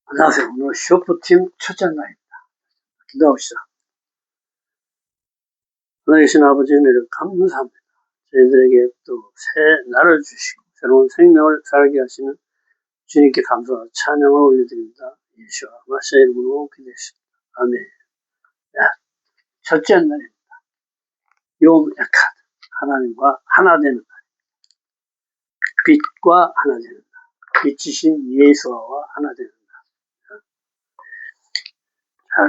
안녕하세요. 오늘 쇼프팀 첫째 날입니다. 기도합시다. 하나님이신 아버지 은혜를 감사합니다. 저희들에게 또 새 날을 주시고 새로운 생명을 살게 하시는 주님께 감사와 찬양을 올려드립니다. 예수와 마시아의 이름으로 기도했습니다. 아멘. 네, 첫째 날입니다. 욤 에카드, 하나님과 하나 되는 날. 빛과 하나 되는 날. 빛이신 예수와 하나 되는 날.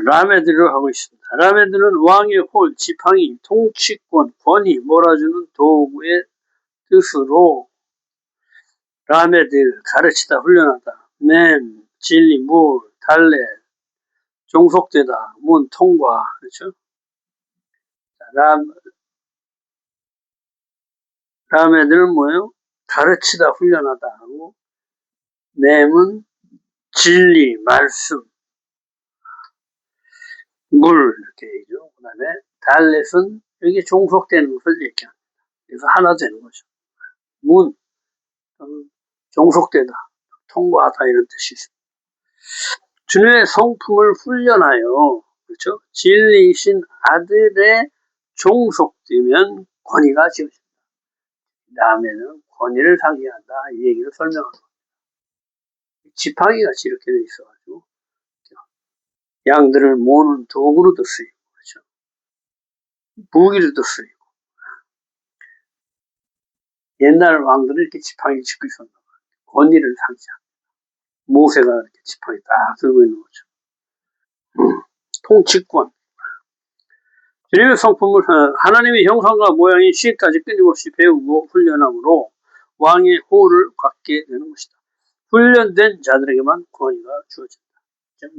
라메드를 하고 있습니다. 라메드는 왕의 홀, 지팡이, 통치권, 권위, 몰아주는 도구의 뜻으로 라메드, 가르치다, 훈련하다, 맨, 진리, 물, 달래, 종속되다, 문, 통과, 그렇죠? 라메드는 뭐예요? 가르치다, 훈련하다 하고, 맴은 진리, 말씀, 물, 이렇게 얘기죠. 그 다음에 달렛은 여기 종속되는 것을 얘기합니다. 그래서 하나 되는 거죠. 문, 종속되다, 통과하다 이런 뜻이 있습니다. 주님의 성품을 훈련하여 그렇죠? 진리이신 아들의 종속되면 권위가 지어집니다. 다음에는 권위를 상기한다 이 얘기를 설명합니다. 지팡이가 이렇게 돼 있어가지고 양들을 모으는 도구로도 쓰이고 그렇죠? 무기로도 쓰이고 옛날 왕들은 이렇게 지팡이 짚고 있었나 봐요. 권위를 상기합니다. 모세가 이렇게 지팡이 딱 들고 있는 거죠. 통치권. 주님의 성품을 하나님의 형상과 모양이 시까지 끊임없이 배우고 훈련함으로 왕의 호를 갖게 되는 것이다. 훈련된 자들에게만 권위가 주어진다.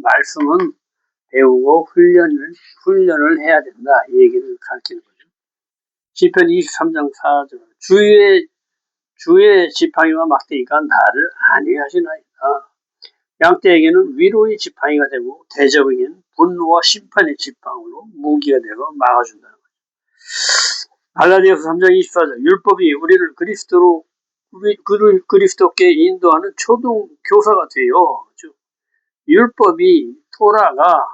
말씀은 배우고 훈련을 해야 된다. 이 얘기를 가르치는 거죠. 시편 23장 4절 주의 지팡이와 막대기가 나를 안위하시나이다. 양떼에게는 위로의 지팡이가 되고 대적에게는 분노와 심판의 지팡으로 무기가 되어 막아준다는 거죠. 갈라디아서 3장 24절 율법이 우리를 그리스도께 인도하는 초등 교사가 되어 즉 율법이 토라가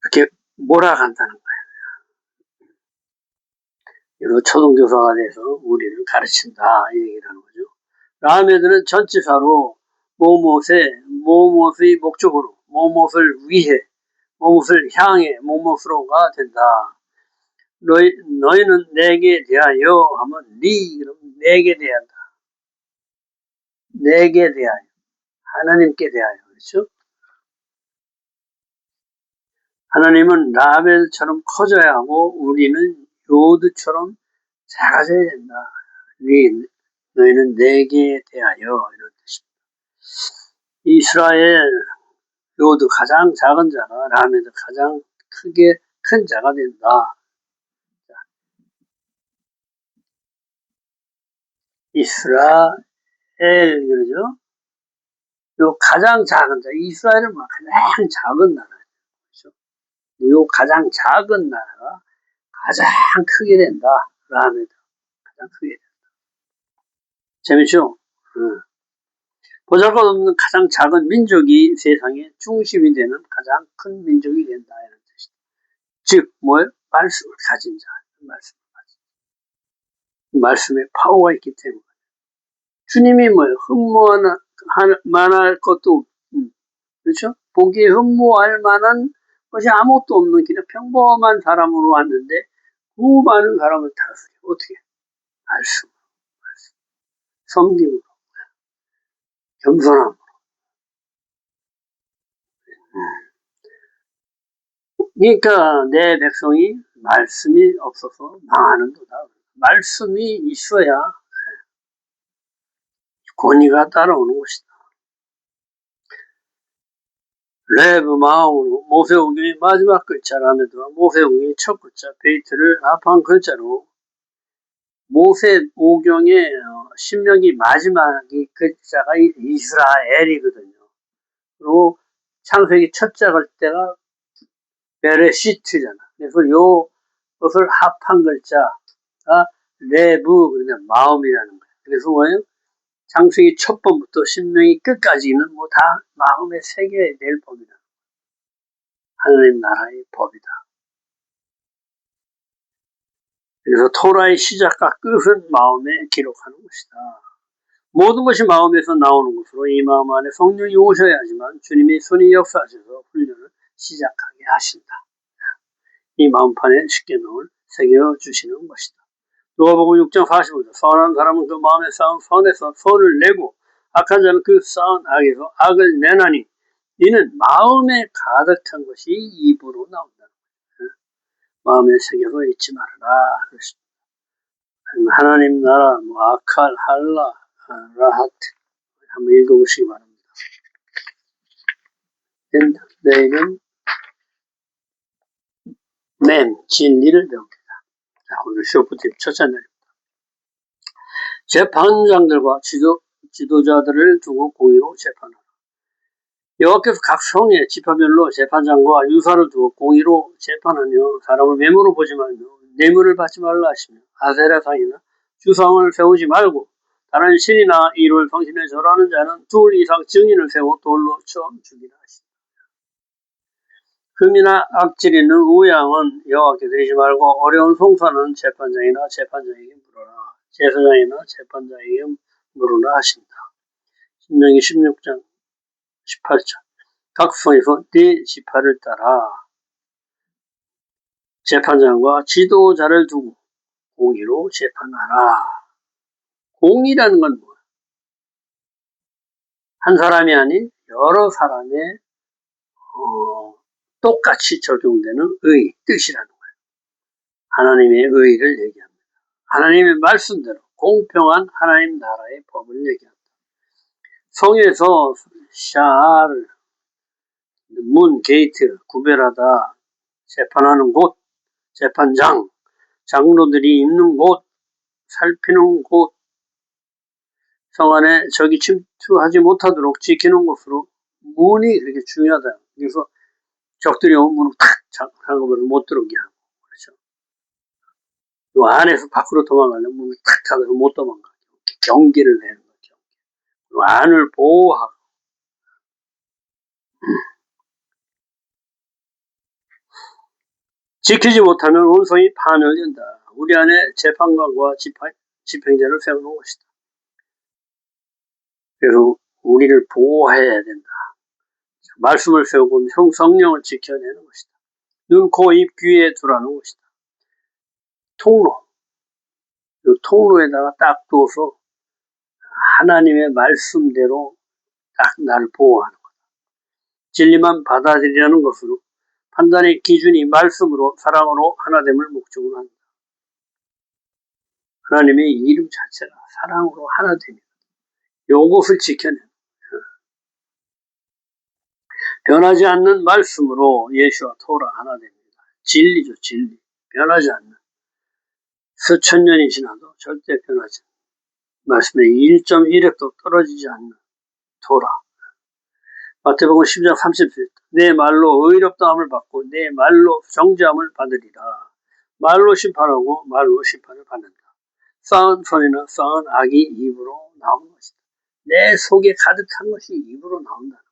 이렇게 몰아간다는 거예요. 그래서 초등 교사가 돼서 우리를 가르친다 이 얘기를 하는 거죠. 라메드는 전치사로 무엇의 목적으로 무엇을 위해 무엇을 향해 무엇으로가 된다. 너희는 내게 대하여 하면 그럼 내게 대한다. 내게 대하여 하나님께 대하여 그렇죠? 하나님은 라벨처럼 커져야 하고 우리는 요드처럼 작아져야 된다. 너희는 내게 대하여 이런 뜻입니다. 이스라엘 요드 가장 작은 자가 라멜도 가장 크게 큰 자가 된다. 이스라엘 그러죠. 요 가장 작은 자 이스라엘은 가장 작은 나라예요. 그렇죠? 요 가장 작은 나라가 가장 크게 된다. 라멜도 가장 크게 된다. 재밌죠? 보잘것없는 가장 작은 민족이 세상의 중심이 되는 가장 큰 민족이 된다 이런 뜻이다. 즉 뭐예요? 말씀을 가진 자. 말씀에 파워가 있기 때문에 주님이 뭐예요? 흠모할 것도 그렇죠? 보기에 흠모할 만한 것이 아무것도 없는 그냥 평범한 사람으로 왔는데 그 많은 사람을 다스려 어떻게? 말씀으로 섬김으로 겸손함으로 그러니까 내 백성이 말씀이 없어서 망하는 거다. 말씀이 있어야 권위가 따라오는 것이다. 레브 마음으로 모세오경의 마지막 글자라면서 모세오경의 첫 글자 베이트를 합한 글자로 모세오경의 신명기 마지막 글자가 이스라엘이거든요. 그리고 창세기 첫째 글자가 베레시트잖아. 그래서 요것을 합한 글자가 레브 그러면 마음이라는 거예요. 그래서 뭐예요? 창세기 첫 번부터 신명기 끝까지는 뭐 다 마음에 새겨야 될 법이다. 하나님 나라의 법이다. 그래서 토라의 시작과 끝은 마음에 기록하는 것이다. 모든 것이 마음에서 나오는 것으로 이 마음 안에 성령이 오셔야지만 주님이 손이 역사하셔서 훈련을 시작하게 하신다. 이 마음판에 십계명을 새겨주시는 것이다. 누가복음 6장 45절 선한 사람은 그 마음에 쌓은 선에서 선을 내고 악한 자는 그 쌓은 악에서 악을 내나니 이는 마음에 가득한 것이 입으로 나온다. 마음에 새겨서 잊지 말아라. 하나님 나라, 아칼, 할라, 라하트 한번 읽어보시기 바랍니다. 내일은 맴, 진리를 배웁니다. 자, 오늘 쇼프팁 첫째 날입니다. 재판장들과 지도자들을 두고 공의로 재판하라. 여호와께서 각 성의 지파별로 재판장과 유사를 두고 공의로 재판하며 사람을 외모로 보지 말며 뇌물을 받지 말라 하시며 아세라상이나 주상을 세우지 말고 다른 신이나 이를 성신에 절하는 자는 둘 이상 증인을 세워 돌로 쳐 죽이라 하시다. 금이나 악질 있는 우양은 여호와께 드리지 말고 어려운 송사는 재판장이나 재판장에게 물어라. 제사장이나 재판장에게 물어라 하신다. 신명기 16장 18절 각 성에서 네 지파를 따라 재판장과 지도자를 두고 공의로 재판하라. 공의라는 건 뭐야? 한 사람이 아닌 여러 사람의 똑같이 적용되는 의, 뜻이라는 거예요. 하나님의 의를 얘기합니다. 하나님의 말씀대로 공평한 하나님 나라의 법을 얘기합니다. 성에서 샤를 문, 게이트, 구별하다, 재판하는 곳, 재판장, 장로들이 있는 곳, 살피는 곳, 성 안에 적이 침투하지 못하도록 지키는 곳으로 문이 그렇게 중요하다. 그래서 적들이 오면 문을 탁 잠궈버려서 못 들어오게 하고, 그렇죠. 그 안에서 밖으로 도망가려면 문을 탁 닫아서 못 도망가게 경계를 내는 거죠. 그리고 안을 보호하고, 지키지 못하면 온성이 파멸된다. 우리 안에 재판관과 집행자를 세우는 것이다. 그래서 우리를 보호해야 된다. 말씀을 세우고 성령을 지켜내는 것이다. 눈, 코, 입, 귀에 두라는 것이다. 통로. 이 통로에다가 딱 두어서 하나님의 말씀대로 딱 나를 보호하는 거다. 진리만 받아들이라는 것으로 판단의 기준이 말씀으로 사랑으로 하나됨을 목적으로 한다. 하나님의 이름 자체가 사랑으로 하나됨이다. 요것을 지켜내는 변하지 않는 말씀으로 예수와 토라 하나 됩니다. 진리죠, 진리. 변하지 않는. 수천 년이 지나도 절대 변하지 않는. 말씀에 1.1획도 떨어지지 않는 토라. 마태복음 10장 30절 내 말로 의롭다함을 받고 내 말로 정죄함을 받으리라. 말로 심판하고 말로 심판을 받는다. 쌓은 선이나 쌓은 악이 입으로 나오는 것이다. 내 속에 가득한 것이 입으로 나온다.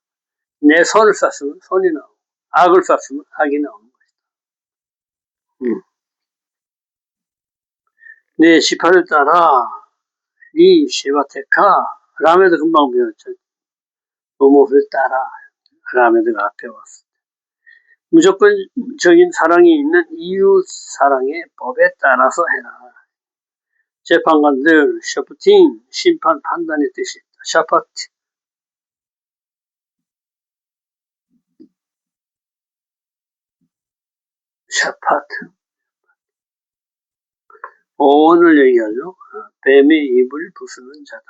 내 선을 쐈으면 선이 나오고 악을 쐈으면 악이 나오는 것이다. 내 지파를 따라 리 쉐바테카 라메드 금방 배웠죠. 노모를 따라 라메드가 앞에 왔어. 무조건적인 사랑이 있는 이웃 사랑의 법에 따라서 해라. 재판관들 샤프팅 심판 판단의 뜻이 있다. 샤파트 샤파트 오늘 얘기하죠. 뱀의 입을 부수는 자다.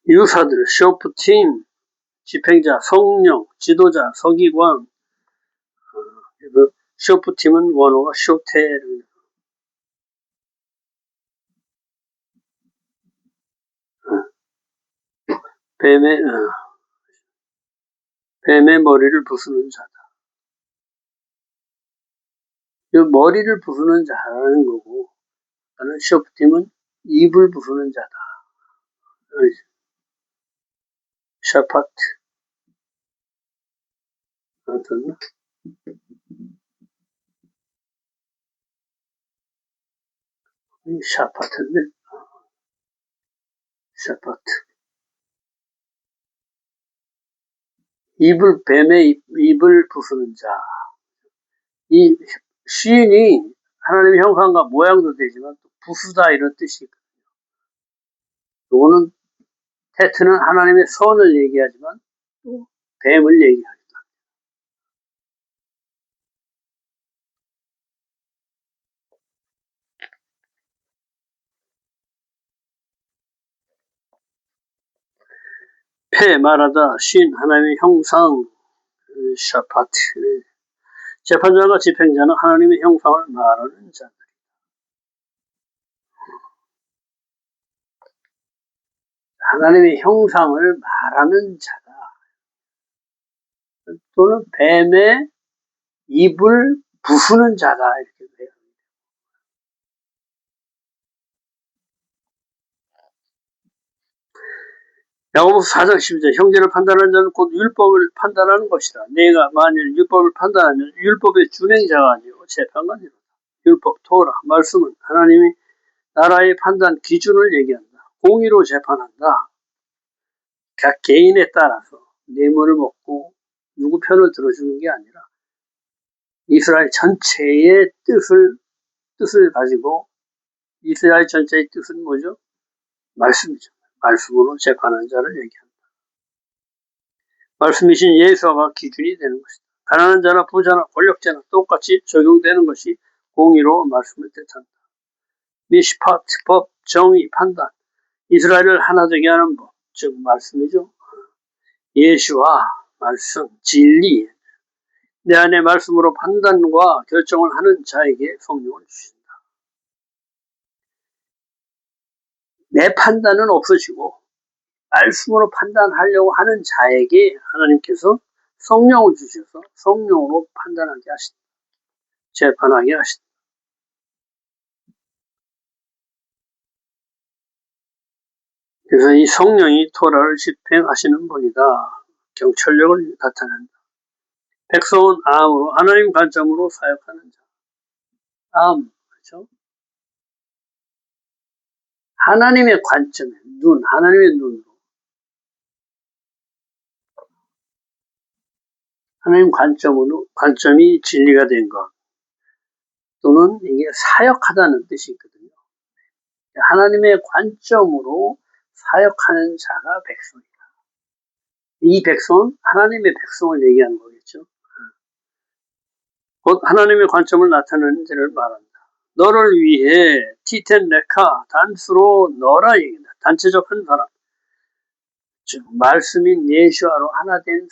유사들 쇼프팀 집행자, 성령, 지도자, 서기관 쇼프팀은 원어가 쇼테를 뱀의 머리를 부수는 자다. 이 머리를 부수는 자라는 거고, 나는 쇼프팀은 입을 부수는 자다. 샤파트. 어떤 샤파트인데, 샤파트. 뱀의 입을 부수는 자. 이 시인이 하나님의 형상과 모양도 되지만 또 부수다 이런 뜻이 있거든요. 요거는 테트는 하나님의 선을 얘기하지만 또 뱀을 얘기합니다. 패 말하다 신 하나님의 형상 샤파트. 재판장과 집행자는 하나님의 형상을 말하는 자. 하나님의 형상을 말하는 자다. 또는 뱀의 입을 부수는 자다. 이렇게 돼요. 야고보서 4장 12절 형제를 판단하는 자는 곧 율법을 판단하는 것이다. 내가 만일 율법을 판단하면 율법의 준행자가 아니고 재판관이다. 율법, 토라, 말씀은 하나님이 나라의 판단 기준을 얘기한다. 공의로 재판한다. 각 개인에 따라서 뇌물을 먹고 누구 편을 들어주는 게 아니라 이스라엘 전체의 뜻을 가지고 이스라엘 전체의 뜻은 뭐죠? 말씀이죠. 말씀으로 재판하는 자를 얘기합니다. 말씀이신 예수가 기준이 되는 것이다. 가난한 자나 부자나 권력자나 똑같이 적용되는 것이 공의로 말씀을 뜻한다. 미시파트, 법, 정의, 판단, 이스라엘을 하나 되게 하는 법, 즉 말씀이죠. 예수와 말씀, 진리, 내 안에 말씀으로 판단과 결정을 하는 자에게 성령을 주신다. 내 판단은 없어지고 말씀으로 판단하려고 하는 자에게 하나님께서 성령을 주셔서 성령으로 판단하게 하신다. 재판하게 하신다. 그래서 이 성령이 토라를 집행하시는 분이다. 경찰력을 나타낸다. 백성은 암으로 하나님 관점으로 사역하는 자. 암, 그렇죠? 하나님의 관점에 하나님의 눈으로 하나님 관점이 진리가 된 것 또는 이게 사역하다는 뜻이 있거든요. 하나님의 관점으로 사역하는 자가 백성이다. 이 백성은 하나님의 백성을 얘기하는 거겠죠. 곧 하나님의 관점을 나타내는 자를 말한다. 너를 위해 티텐 레카 단수로 너라 얘기한다. 단체적 한 사람. 즉 말씀인 예수와로 하나 된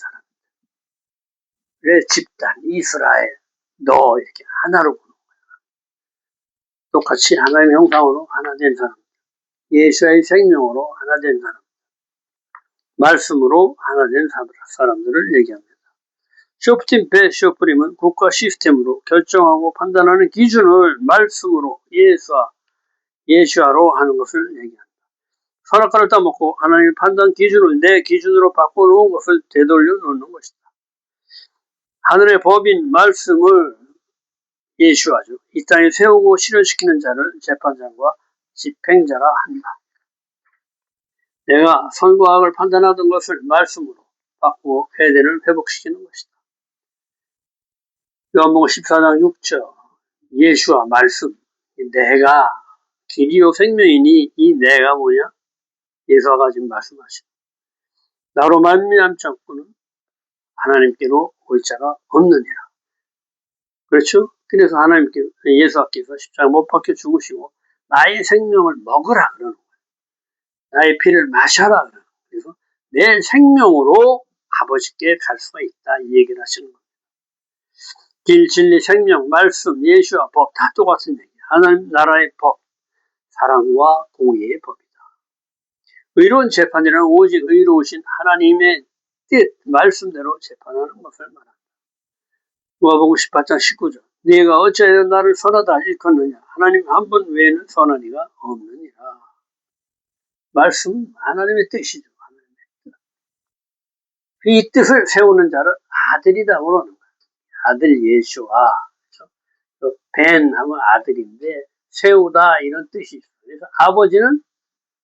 사람의 집단 이스라엘 너 이렇게 하나로 부르는 거야. 똑같이 하나님의 형상으로 하나 된 사람. 예수의 생명으로 하나 된 사람. 말씀으로 하나 된 사람들을 얘기합니다. 쇼프팀 쇼프림은 국가 시스템으로 결정하고 판단하는 기준을 말씀으로 예수화로 하는 것을 얘기합니다. 선악과를 따먹고 하나님의 판단 기준을 내 기준으로 바꿔놓은 것을 되돌려 놓는 것이다. 하늘의 법인 말씀을 예수화죠. 이 땅에 세우고 실현시키는 자를 재판장과 집행자라 한다. 내가 선과 악을 판단하던 것을 말씀으로 바꾸어 회대를 회복시키는 것이다. 요한복음 14장 6절 예수와 말씀 내가 길이요 생명이니 이 내가 뭐냐? 예수가 지금 말씀하시고 나로 말미암지 않고는 하나님께로 올 자가 없느니라. 그렇죠? 그래서 예수께서 십자가 못 박혀 죽으시고 나의 생명을 먹으라 그러는 거예요. 나의 피를 마셔라 그러는 거예요. 그래서 내 생명으로 아버지께 갈 수가 있다 이 얘기를 하시는 거예요. 길, 진리, 생명, 말씀, 예수와 법 다 똑같은 얘기예요. 하나님 나라의 법, 사랑과 공의의 법이다. 의로운 재판이란 오직 의로우신 하나님의 뜻, 말씀대로 재판하는 것을 말합니다. 누가복음 18장 19절 네가 어찌하여 나를 선하다 일컫느냐. 하나님 한 분 외에는 선한 이가 없느니라. 말씀은 하나님의 뜻이죠. 이 뜻을 세우는 자를 아들이라고 그러는 거예요. 아들 예수와 벤 하면 아들인데 세우다 이런 뜻이 있어요. 그래서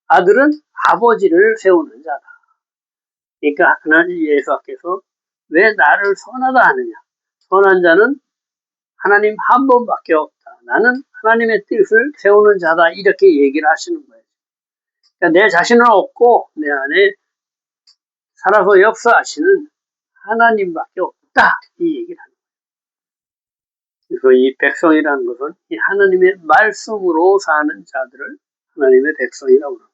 아들은 아버지를 세우는 자다. 그러니까 하나님 예수께서 왜 나를 선하다 하느냐. 선한 자는 하나님 한 번밖에 없다. 나는 하나님의 뜻을 세우는 자다. 이렇게 얘기를 하시는 거예요. 그러니까 내 자신은 없고 내 안에 살아서 역사하시는 하나님밖에 없다. 이 얘기를 하는 거예요. 그래서 이 백성이라는 것은 이 하나님의 말씀으로 사는 자들을 하나님의 백성이라고 합니다.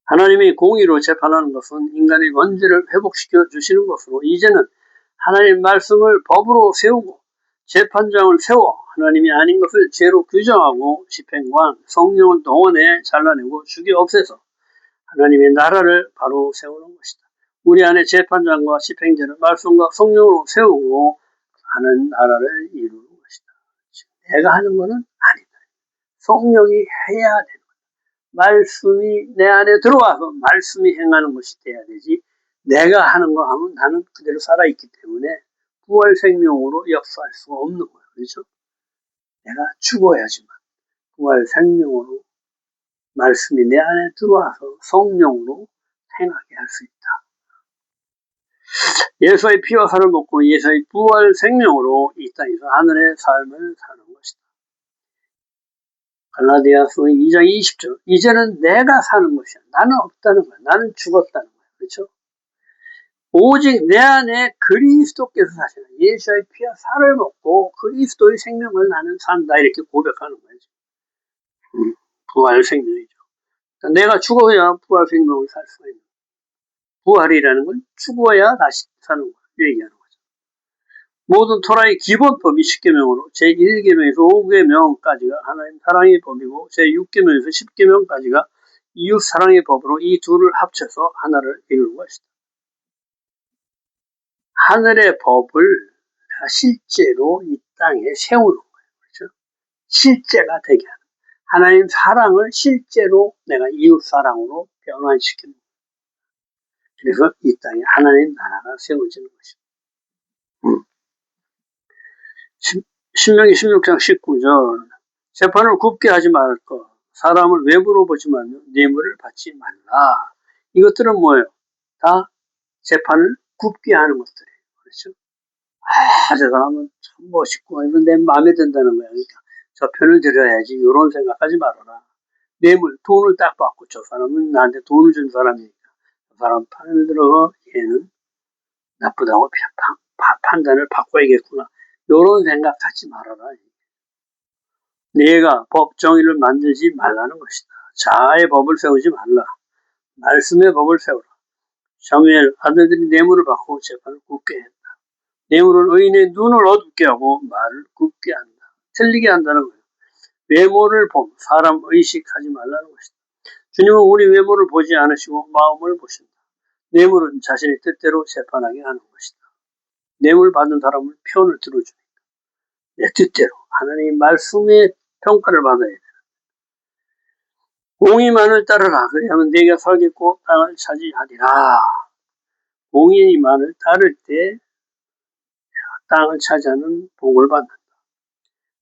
하나님이 공의로 재판하는 것은 인간의 원죄를 회복시켜 주시는 것으로 이제는 하나님 말씀을 법으로 세우고 재판장을 세워 하나님이 아닌 것을 죄로 규정하고 집행관, 성령을 동원해 잘라내고 죽여 없애서 하나님의 나라를 바로 세우는 것이다. 우리 안에 재판장과 집행자를 말씀과 성령으로 세우고 하는 나라를 이루는 것이다. 내가 하는 것은 아니다. 성령이 해야 되는 거다. 말씀이 내 안에 들어와서 말씀이 행하는 것이 돼야 되지. 내가 하는 거 하면 나는 그대로 살아있기 때문에 부활 생명으로 역사할 수가 없는 거예요. 그렇죠? 내가 죽어야지만 부활 생명으로 말씀이 내 안에 들어와서 성령으로 행하게 할 수 있다. 예수의 피와 살을 먹고 예수의 부활 생명으로 이 땅에서 하늘의 삶을 사는 것이다. 갈라디아서 2장 20절. 이제는 내가 사는 것이야. 나는 없다는 거야. 나는 죽었다는 거야. 그렇죠? 오직 내 안에 그리스도께서 사시는 예수의 피와 살을 먹고 그리스도의 생명을 나는 산다. 이렇게 고백하는 거죠. 부활 생명이죠. 그러니까 내가 죽어야 부활 생명을 살 수가 있는 거예요. 부활이라는 건 죽어야 다시 사는 걸 얘기하는 거죠. 모든 토라의 기본법이 10계명으로 제1계명에서 5계명까지가 하나님 사랑의 법이고 제6계명에서 10계명까지가 이웃 사랑의 법으로 이 둘을 합쳐서 하나를 이루는 것이다. 하늘의 법을 실제로 이 땅에 세우는 거예요. 그렇죠? 실제가 되게 하는 거예요. 하나님 사랑을 실제로 내가 이웃 사랑으로 변환시키는 거예요. 그래서 이 땅에 하나님 나라가 세워지는 것입니다. 신명기 16장 19절 재판을 굽게 하지 말을 것 사람을 외부로 보지 말며 뇌물을 받지 말라. 이것들은 뭐예요? 다 재판을 굽게 하는 것들이에요. 그렇죠? 저 사람은 참 멋있고 이건 내 마음에 든다는 거야. 그러니까 저 편을 들여야지 이런 생각하지 말아라. 뇌물, 돈을 딱 받고 저 사람은 나한테 돈을 준 사람이니까 저 사람 편을 들어 얘는 나쁘다고 판단을 바꿔야겠구나. 이런 생각 갖지 말아라. 네가 법 정의를 만들지 말라는 것이다. 자아의 법을 세우지 말라. 말씀의 법을 세우라. 사무엘 아들들이 뇌물을 받고 재판을 굽게 했다. 뇌물은 의인의 눈을 어둡게 하고 말을 굽게 한다. 틀리게 한다는 거예요. 외모를 봄 사람 의식하지 말라는 것이다. 주님은 우리 외모를 보지 않으시고 마음을 보신다. 뇌물은 자신의 뜻대로 재판하게 하는 것이다. 뇌물 받는 사람을 편을 들어주니까 내 뜻대로 하나님의 말씀의 평가를 받아야 돼. 공의만을 따르라. 그리하면 네가 살겠고 땅을 차지하리라. 공의만을 따를 때 땅을 차지하는 복을 받는다.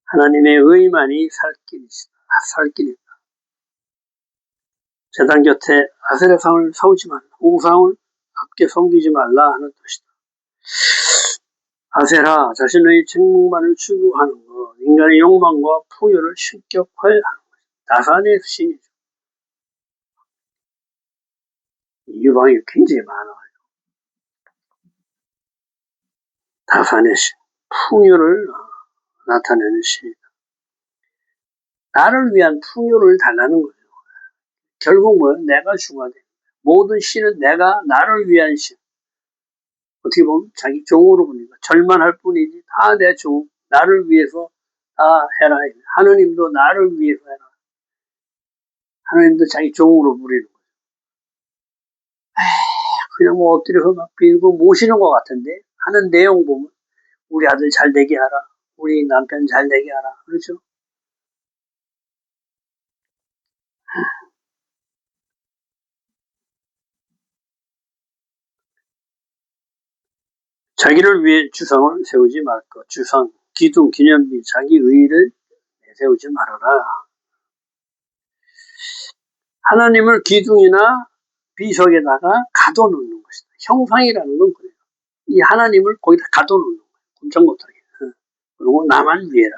하나님의 의만이 살 길이다. 제단 곁에 아세라 상을 세우지 말라. 우상을 함께 섬기지 말라 하는 뜻이다. 아세라 자신의 책망만을 추구하는 것, 인간의 욕망과 풍요를 신격화하는 것. 다산의 신이죠. 유방이 굉장히 많아요. 다산의 신, 풍요를 나타내는 신이다. 나를 위한 풍요를 달라는 거예요. 결국 뭐예요? 내가 주가 돼. 모든 신은 나를 위한 신. 어떻게 보면 자기 종으로 보니까 절만할 뿐이지 다 내 종, 나를 위해서 다 해라. 하느님도 나를 위해서 해라. 하느님도 자기 종으로 부리는 거예요. 그냥 뭐 엎드려서 막 빌고 모시는 것 같은데 하는 내용 보면 우리 아들 잘 되게 하라, 우리 남편 잘 되게 하라, 그렇죠? 자기를 위해 주상을 세우지 말 것. 주상, 기둥, 기념비, 자기 의의를 세우지 말아라. 하나님을 기둥이나 비석에다가 가둬놓는 것이다. 형상이라는 건 그래요. 이 하나님을 거기다 가둬놓는 거예요. 꼼짝 못하게. 그리고 나만 위해라.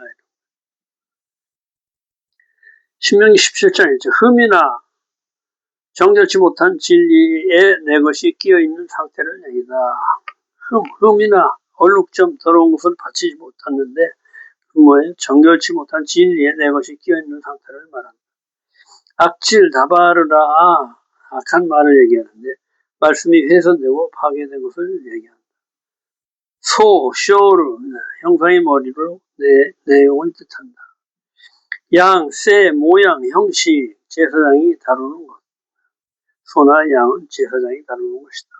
신명기 17장이죠. 흠이나 정결치 못한 진리에 내 것이 끼어있는 상태를 얘기다. 흠이나 얼룩점 더러운 것을 바치지 못했는데 그 뭐예요? 정결치 못한 진리에 내 것이 끼어있는 상태를 말한다. 악질, 다바르라, 악한 말을 얘기하는데 말씀이 훼손되고 파괴된 것을 얘기한다. 쇼르, 형상의 머리로 내 내용을 뜻한다. 양, 새, 모양, 형식, 제사장이 다루는 것. 소나 양은 제사장이 다루는 것이다.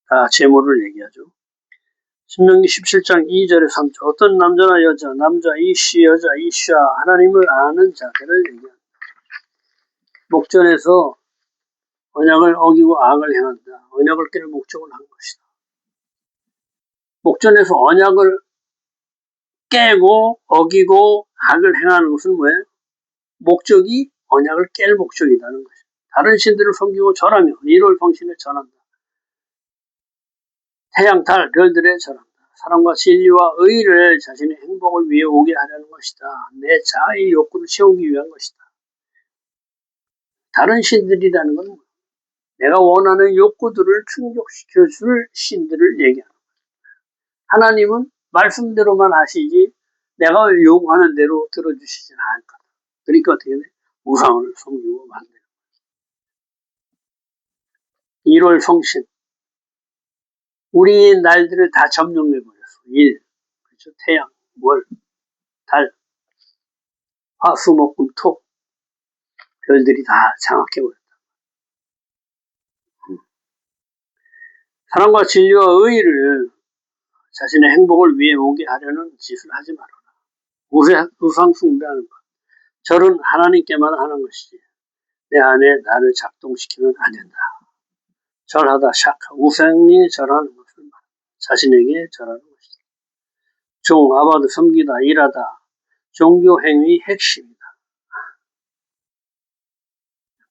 다 제물을 얘기하죠. 신명기 17장 2절에 3절 어떤 남자나 여자, 남자 이씨, 여자 이씨와 하나님을 아는 자들을 얘기한다. 목전에서 언약을 어기고 악을 행한다. 언약을 깰 목적을 한 것이다. 목전에서 언약을 깨고 어기고 악을 행하는 것은 뭐예요? 목적이 언약을 깰 목적이라는 것이다. 다른 신들을 섬기고 절하며 일월 성신에 절한다. 태양, 달, 별들에 절한다. 사랑과 진리와 의를 자신의 행복을 위해 오게 하려는 것이다. 내 자아의 욕구를 채우기 위한 것이다. 다른 신들이라는 건 내가 원하는 욕구들을 충족시켜줄 신들을 얘기하는 거예요. 하나님은 말씀대로만 하시지 내가 요구하는 대로 들어주시진 않을 거다. 그러니까 어떻게 돼? 우상을 섬기고 만드는 거예요. 1월 성신. 우리 날들을 다 점령해버렸어. 일, 그렇죠? 태양, 월, 달, 화, 수, 목, 금, 토. 별들이 다 장악해버렸다. 사랑과 진리와 의의를 자신의 행복을 위해 오게 하려는 짓을 하지 말아라. 우상 숭배하는 것. 절은 하나님께만 하는 것이지 내 안에 나를 작동시키면 안 된다. 절하다 샤카. 우상에 절하는 것을 말한다. 자신에게 절하는 것이다. 종, 아바드, 섬기다, 일하다. 종교 행위 핵심이다.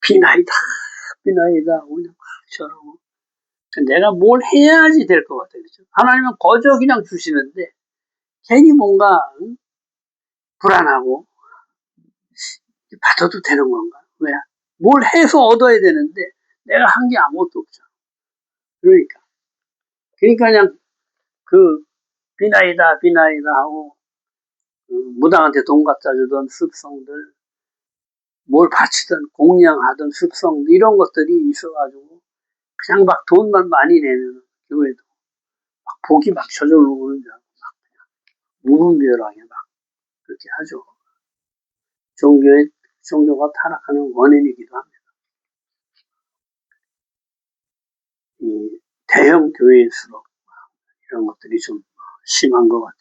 비나이다. 오늘 막 절하고. 내가 뭘 해야지 될 것 같아요. 그렇죠? 하나님은 거저 그냥 주시는데 괜히 뭔가 불안하고 받아도 되는 건가? 왜? 뭘 해서 얻어야 되는데 내가 한 게 아무것도 없잖아. 그러니까 그냥 그 비나이다 하고 무당한테 돈 갖다 주던 습성들, 뭘 바치던 공양하던 습성 이런 것들이 있어가지고 그냥 막 돈만 많이 내면 교회도 막 복이 막 저절로 오는 줄 알고 막 그냥 무분별하게 막 그렇게 하죠. 종교가 타락하는 원인이기도 합니다. 이 대형 교회일수록 이런 것들이 좀 심한 것 같아요.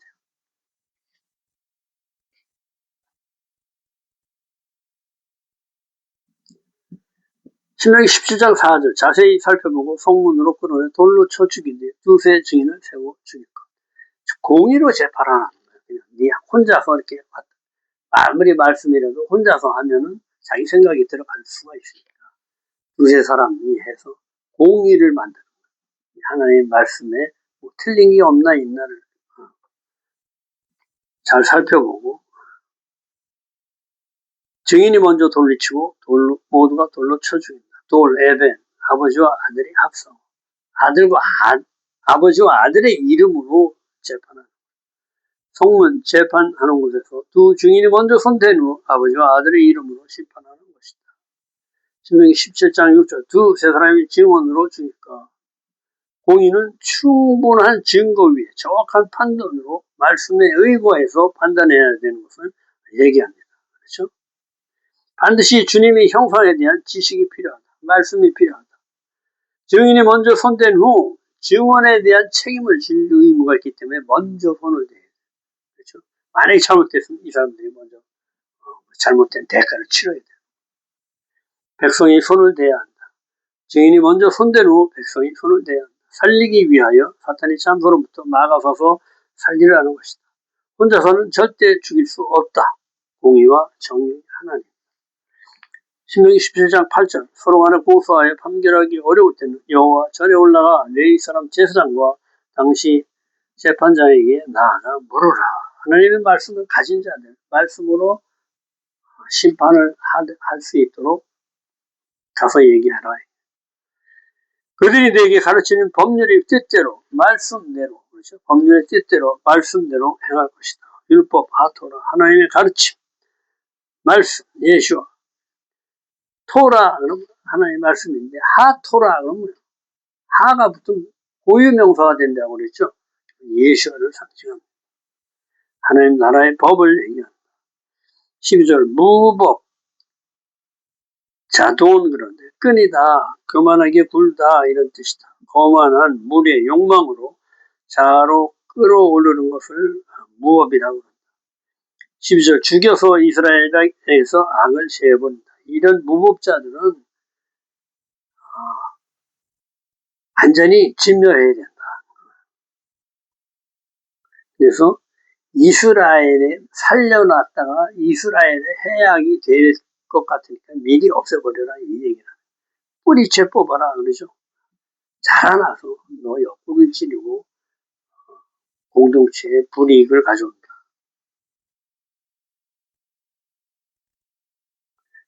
신명기 17장 4절 자세히 살펴보고 성문으로 끌어내 돌로 쳐 죽인데 두세 증인을 세워 죽일 것. 공의로 재판하는 거예요. 그냥 네 혼자서 이렇게 아무리 말씀이라도 혼자서 하면은 자기 생각이 들어갈 수가 있으니까 두세 사람이 해서 공의를 만드는 거예요. 하나님의 말씀에 뭐 틀린 게 없나 있나를 잘 살펴보고 증인이 먼저 돌리치고 모두가 돌로 쳐 죽인다. 돌, 에벤, 아버지와 아들이 합성. 아버지와 아들의 이름으로 재판하는. 성문 재판하는 곳에서 두 증인이 먼저 선택한 후 아버지와 아들의 이름으로 심판하는 것이다. 신명기 17장 6절 두 세 사람이 증언으로 죽일까. 공의는 충분한 증거 위에 정확한 판단으로 말씀에 의거해서 판단해야 되는 것을 얘기합니다. 그렇죠? 반드시 주님의 형상에 대한 지식이 필요하다. 말씀이 필요하다. 증인이 먼저 선택한 후 증언에 대한 책임을 질 의무가 있기 때문에 먼저 손을 대야 돼요. 그렇죠? 만약에 잘못됐으면 이 사람들이 먼저 잘못된 대가를 치러야 돼요. 백성이 손을 대야 한다. 증인이 먼저 손댄 후 백성이 손을 대야 한다. 살리기 위하여 사탄이 참소로부터 막아서서 살리려 하는 것이다. 혼자서는 절대 죽일 수 없다. 공의와 정의 하나님. 신명기 17장 8절 서로 간에 고소하여 판결하기 어려울 때는 여호와 절에 올라가 레위 사람 제사장과 당시 재판장에게 나아가 물으라. 하나님의 말씀을 가진 자들 말씀으로 심판을 할 수 있도록 가서 얘기하라. 그들이 내게 가르치는 법률의 뜻대로 말씀대로 그렇죠? 법률의 뜻대로 말씀대로 행할 것이다. 율법, 하토라, 하나님의 가르침, 말씀, 예수와 토라 그러면 하나님의 말씀인데 하토라 그러면 하가 붙은 고유명사가 된다고 그랬죠. 예수를 상징합니다. 하나님 나라의 법을 얘기합니다. 12절 무법 자돈 그런데 끈이다 교만하게 굴다 이런 뜻이다. 거만한 물의 욕망으로 자로 끌어오르는 것을 무법이라고 합니다. 12절 죽여서 이스라엘에서 악을 제해본다. 이런 무법자들은 완전히 진멸해야 된다. 그래서 이스라엘에 살려놨다가 이스라엘의 해악이 될 것 같으니까 미리 없애버려라 이 얘기는. 뿌리채 뽑아라 그러죠. 자라나서 너 옆구리를 찌르고 공동체의 불이익을 가져온다.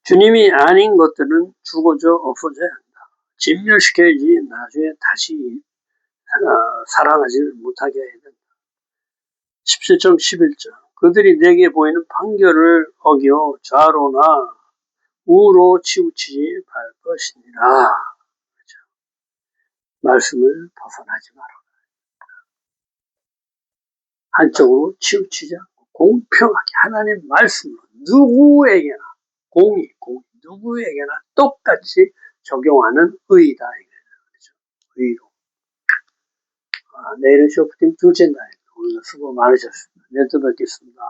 주님이 아닌 것들은 죽어져 없어져야 한다. 진멸시켜야지 나중에 다시 살아나지 못하게 해야 된다. 17점 11절 그들이 내게 보이는 판결을 어겨 좌로나 우로 치우치지 말 것이니라. 그렇죠? 말씀을 벗어나지 마라. 한쪽으로 치우치지 않고 공평하게 하나님 말씀으로 누구에게나 공의 누구에게나 똑같이 적용하는 의다. 그렇죠? 의로. 내일은 쇼프팀 둘째 날. 오늘 수고 많으셨습니다. 내일 또 뵙겠습니다.